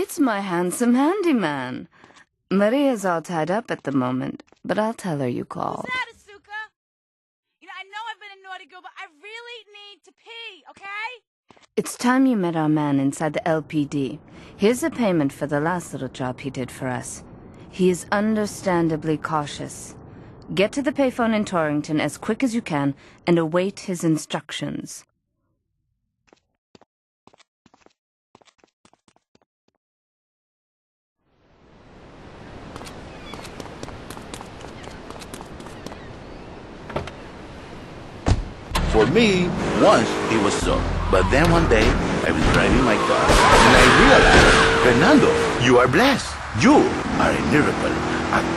It's my handsome handyman. Maria's all tied up at the moment, but I'll tell her you called. Who's that, Asuka? You know, I know I've been a naughty girl, but I really need to pee, okay? It's time you met our man inside the LPD. Here's a payment for the last little job he did for us. He is understandably cautious. Get to the payphone in Torrington as quick as you can and await his instructions. For me, once it was so. But then one day, I was driving my car, and I realized, Fernando, you are blessed. You are a miracle.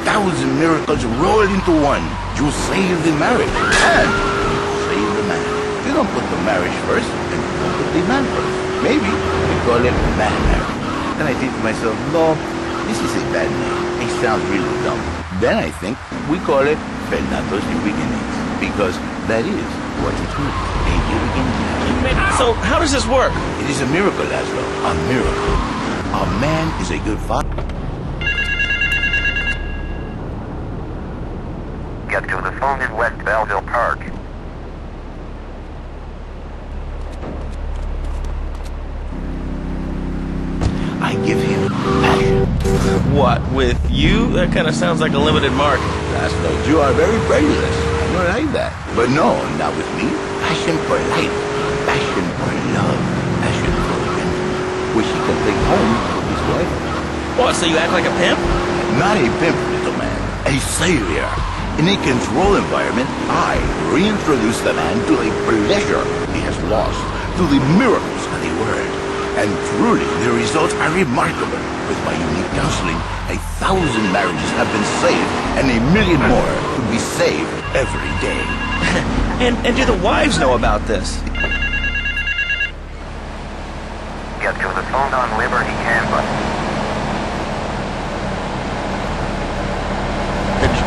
1,000 miracles rolled into one. You saved the marriage, and you saved the man. You don't put the marriage first, and you don't put the man first. Maybe we call it man marriage. Then I think to myself, no, this is a bad name. It sounds really dumb. Then I think we call it Fernando's New Beginnings, because that is what it is, a new beginning. So, how does this work? It is a miracle, Laszlo, a miracle. A man is a good father. Get to the phone in West Belleville Park. I give him passion. What, with you? That kind of sounds like a limited market. Laszlo, you are very prejudice. I don't like that. But no, not with me. Passion for life. Passion for love. Passion for women. Which he can take home to his wife. What, so you act like a pimp? Not a pimp, little man. A savior. In a controlled environment, I reintroduce the man to a pleasure he has lost, to the miracles of the world. And truly, the results are remarkable. With my unique counseling, 1,000 marriages have been saved, and 1,000,000 more to be saved every day. And do the wives know about this? Get to the phone on Liberty Canvas.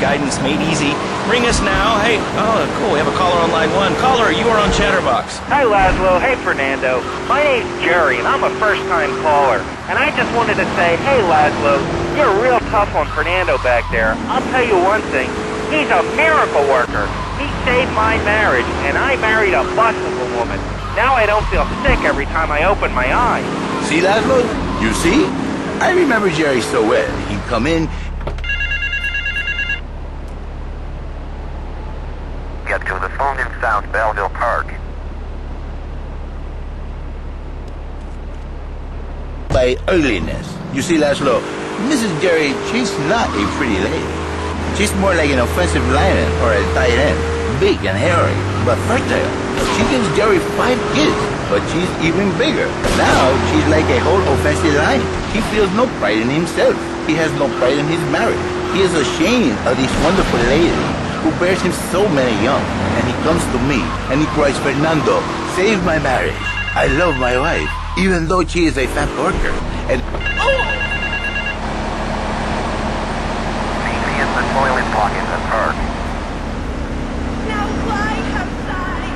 Guidance made easy. Ring us now. Hey, oh, cool. We have a caller on line 1. Caller, you are on Chatterbox. Hi, Laszlo. Hey, Fernando. My name's Jerry, and I'm a first-time caller. And I just wanted to say, hey, Laszlo, you're real tough on Fernando back there. I'll tell you one thing. He's a miracle worker. He saved my marriage, and I married a bustable woman. Now I don't feel sick every time I open my eyes. See, Laszlo? You see? I remember Jerry so well. He'd come in. Get to the phone in South Belleville Park. By ugliness. You see, Laszlo, Mrs. Jerry, she's not a pretty lady. She's more like an offensive lion or a tight end. Big and hairy, but fertile. She gives Jerry 5 kids, but she's even bigger. Now, she's like a whole offensive lion. He feels no pride in himself. He has no pride in his marriage. He is ashamed of this wonderful lady who bears him so many young. And he comes to me, and he cries, Fernando, save my marriage. I love my wife, even though she is a fat worker. And... Meet me in the toilet block in the park. Now why outside?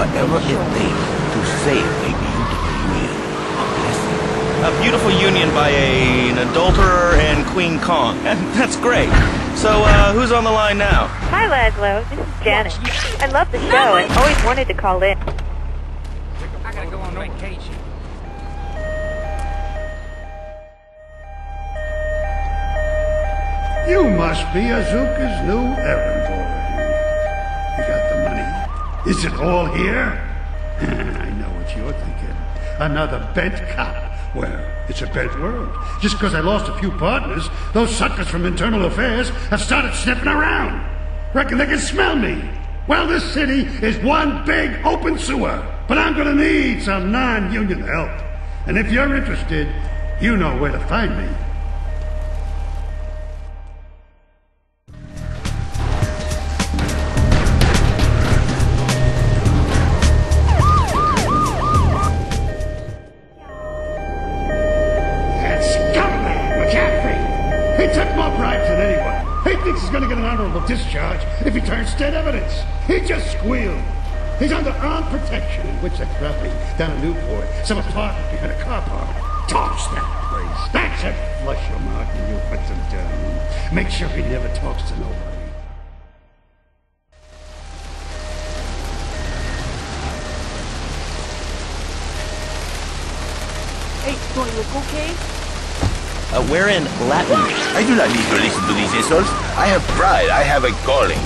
Whatever it takes to save a beautiful union. A blessing. A beautiful union by an adulterer and Queen Kong. That's great. So, who's on the line now? Hi, Laszlo. This is Janet. I love the show and always wanted to call in. I gotta go on vacation. You must be Azuka's new errand boy. You got the money. Is it all here? I know what you're thinking. Another bent cop. Well, it's a bent world. Just because I lost a few partners, those suckers from Internal Affairs have started sniffing around. Reckon they can smell me. Well, this city is one big open sewer. But I'm gonna need some non-union help. And if you're interested, you know where to find me. He's gonna get an honorable discharge if he turns dead evidence. He just squealed. He's under armed protection in Wichita Property down in Newport, some apartment behind a car park. Toss that place. That's it. Flush him out and you put him down. Make sure he never talks to nobody. Hey, Tony, look okay? We're in Latin. I do not need to listen to these insults. I have pride. I have a calling.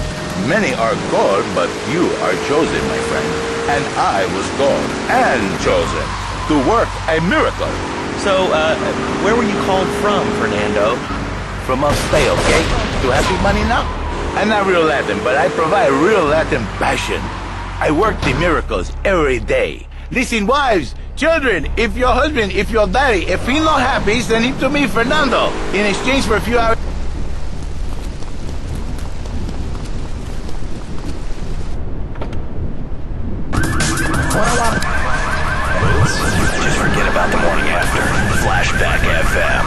Many are called, but few are chosen, my friend. And I was called and chosen to work a miracle. So, where were you called from, Fernando? From upstate, okay? To have big money now? I'm not real Latin, but I provide real Latin passion. I work the miracles every day. Listen, wives, children, if your husband, if your daddy, if he's not happy, send him to me, Fernando, in exchange for a few hours. Just forget about the morning after. Flashback FM.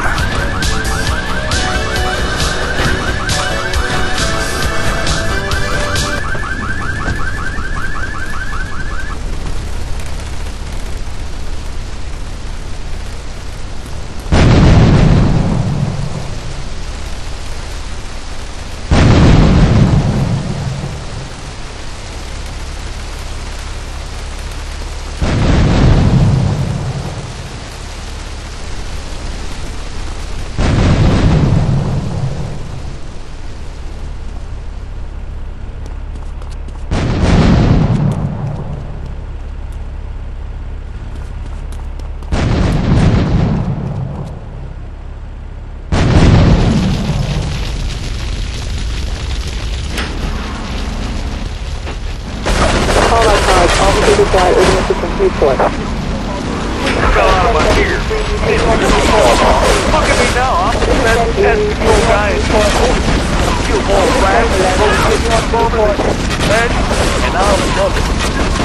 Report. Look at me now, I'm the best test guy in a few more flags, and I'll love it.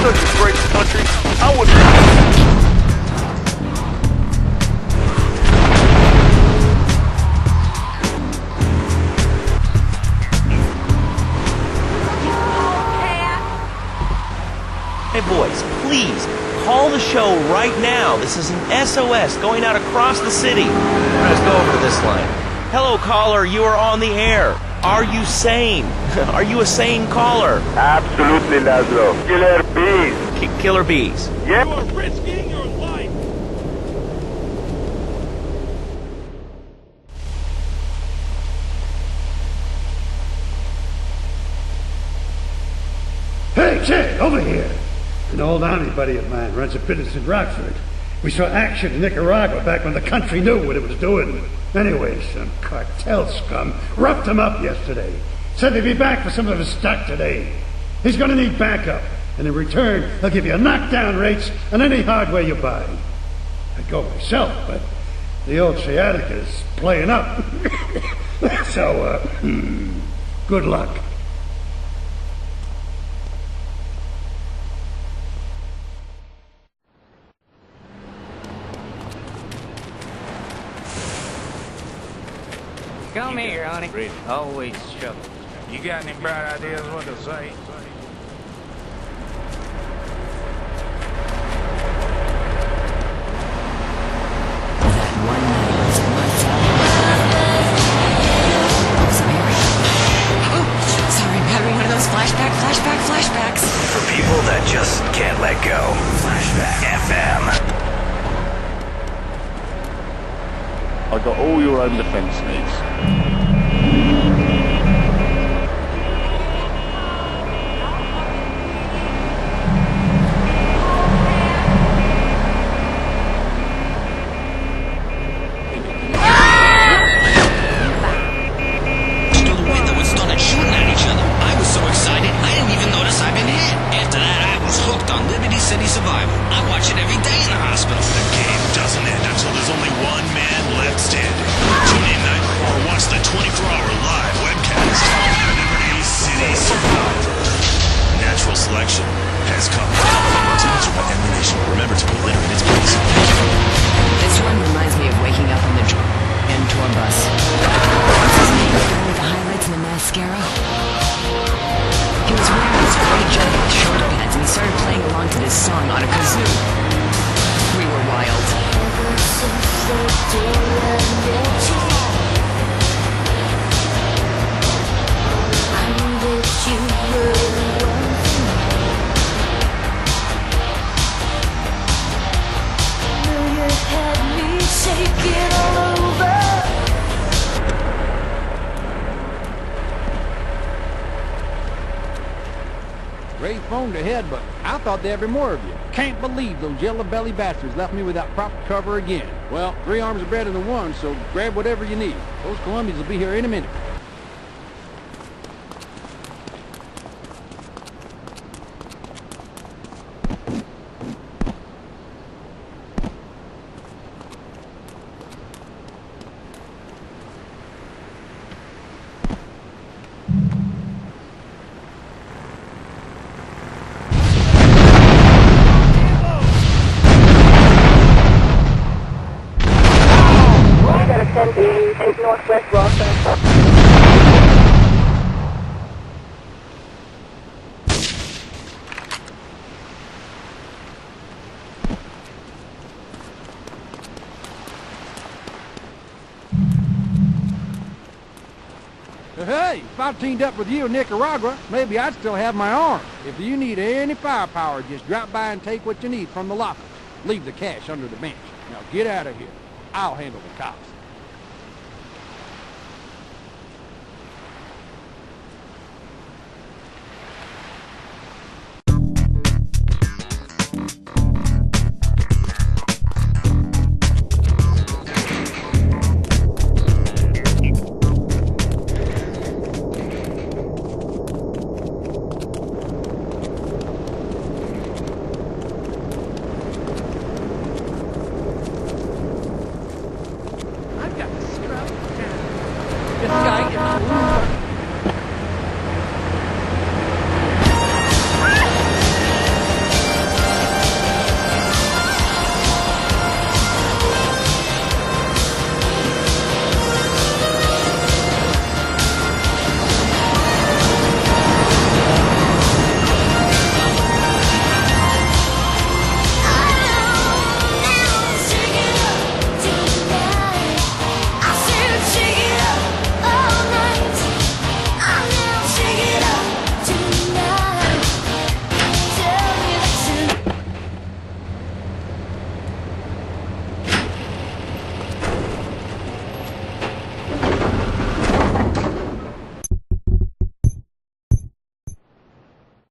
Such a great country. I would. Hey boys, please, call the show right now. This is an SOS going out across the city. Let's go over to this line. Hello, caller, you are on the air. Are you sane? Are you a sane caller? Absolutely, Laszlo. Killer bees. Killer bees. Yeah. You are risking your life. Hey, Jay, over here. An old army buddy of mine runs a business in Rockford. We saw action in Nicaragua back when the country knew what it was doing. Anyway, some cartel scum roughed him up yesterday. Said they'd be back for some of his stock today. He's gonna need backup, and in return, he'll give you knockdown rates on any hardware you buy. I'd go myself, but the old sciatica's playing up. So, good luck. Come here, honey. Always trouble. You got any bright ideas what to say? Sorry, I'm having one of those flashbacks. For people that just can't let go. Flashback FM. I got all your own defense needs. Stood away though and started shooting at each other. I was so excited, I didn't even notice I'd been hit. After that, I was hooked on Liberty City Survival. I watch it every day in the hospital. The game doesn't end until there's only one man left standing. Tune in nightly or watch the 24-hour live webcast. Liberty City Survivor. Natural selection has come. Sponsored by Ammunition. Remember to put litter in its place. This one reminds me of waking up on the tour bus. What's his name? The guy with the highlights and the mascara? He was wearing this gray jacket with shoulder pads and he started playing along to this song on a kazoo. We were wild. Ray phoned ahead, but I thought there'd be more of you. Can't believe those yellow-belly bastards left me without proper cover again. Well, 3 arms are better than 1, so grab whatever you need. Those Colombians will be here any minute. Take northwest Rockstar. Hey, if I teamed up with you in Nicaragua, maybe I'd still have my arm. If you need any firepower, just drop by and take what you need from the lockers. Leave the cash under the bench. Now get out of here. I'll handle the cops.